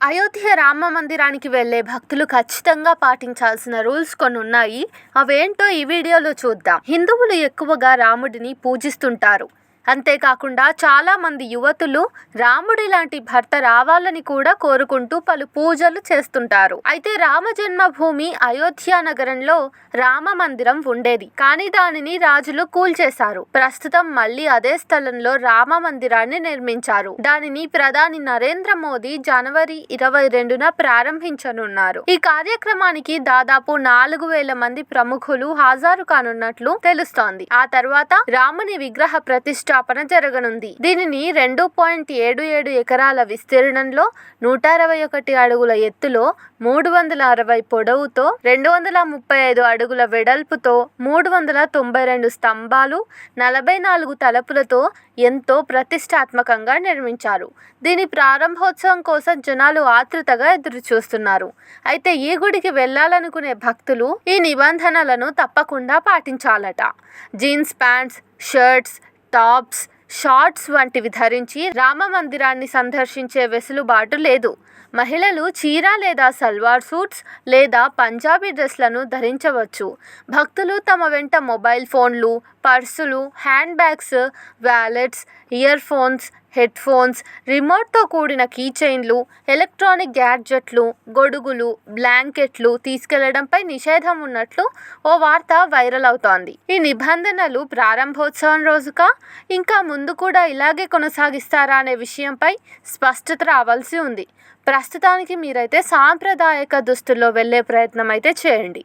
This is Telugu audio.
అయోధ్య రామ మందిరానికి వెళ్ళే భక్తులు ఖచ్చితంగా పాటించాల్సిన రూల్స్ కొన్ని ఉన్నాయి. అవేంటో ఈ వీడియోలో చూద్దాం. హిందువులు ఎక్కువగా రాముడిని పూజిస్తుంటారు. అంతేకాకుండా చాలామంది యువతులు రాముడి లాంటి భర్త రావాలని కూడా కోరుకుంటూ పలు పూజలు చేస్తుంటారు. అయితే రామ జన్మభూమి అయోధ్య నగరంలో రామ మందిరం ఉండేది, కానీ దానిని రాజులు కూల్చేశారు. ప్రస్తుతం మళ్ళీ అదే స్థలంలో రామ మందిరాన్ని నిర్మించారు. దానిని ప్రధాని నరేంద్ర మోదీ జనవరి 22న ప్రారంభించనున్నారు. ఈ కార్యక్రమానికి దాదాపు 4,000 మంది ప్రముఖులు హాజరు కానున్నట్లు తెలుస్తోంది. ఆ తర్వాత రాముని విగ్రహ ప్రతిష్ఠాపన జరగనుంది. దీనిని 2.77 ఎకరాల విస్తీర్ణంలో 161 అడుగుల ఎత్తులో 360 పొడవుతో 235 అడుగుల వెడల్పుతో 392 స్తంభాలు 44 తలుపులతో ఎంతో ప్రతిష్టాత్మకంగా నిర్మించారు. దీని ప్రారంభోత్సవం కోసం జనాలు ఆతృతగా ఎదురు చూస్తున్నారు. అయితే ఈ గుడికి వెళ్లాలనుకునే భక్తులు ఈ నిబంధనలను తప్పకుండా పాటించాలట. Jeans pants, shirts, tops, shorts వంటివి ధరించి రామ మందిరాన్ని సందర్శించే వెసులుబాటు లేదు. మహిళలు చీర లేదా సల్వార్ సూట్స్ లేదా పంజాబీ డ్రెస్లను ధరించవచ్చు. భక్తులు తమ వెంట మొబైల్ ఫోన్లు, పర్సులు, hand bags, wallets, ear phones, head phones, రిమోట్తో కూడిన కీ చైన్లు, ఎలక్ట్రానిక్ గ్యాడ్జెట్లు, గొడుగులు, బ్లాంకెట్లు తీసుకెళ్లడంపై నిషేధం ఉన్నట్లు ఓ వార్త వైరల్ అవుతోంది. ఈ నిబంధనలు ప్రారంభోత్సవం రోజుకా, ఇంకా ముందు కూడా ఇలాగే కొనసాగిస్తారా అనే విషయంపై స్పష్టత రావాల్సి ఉంది. ప్రస్తుతానికి మీరైతే సాంప్రదాయక దుస్తుల్లో వెళ్లే ప్రయత్నం అయితే చేయండి.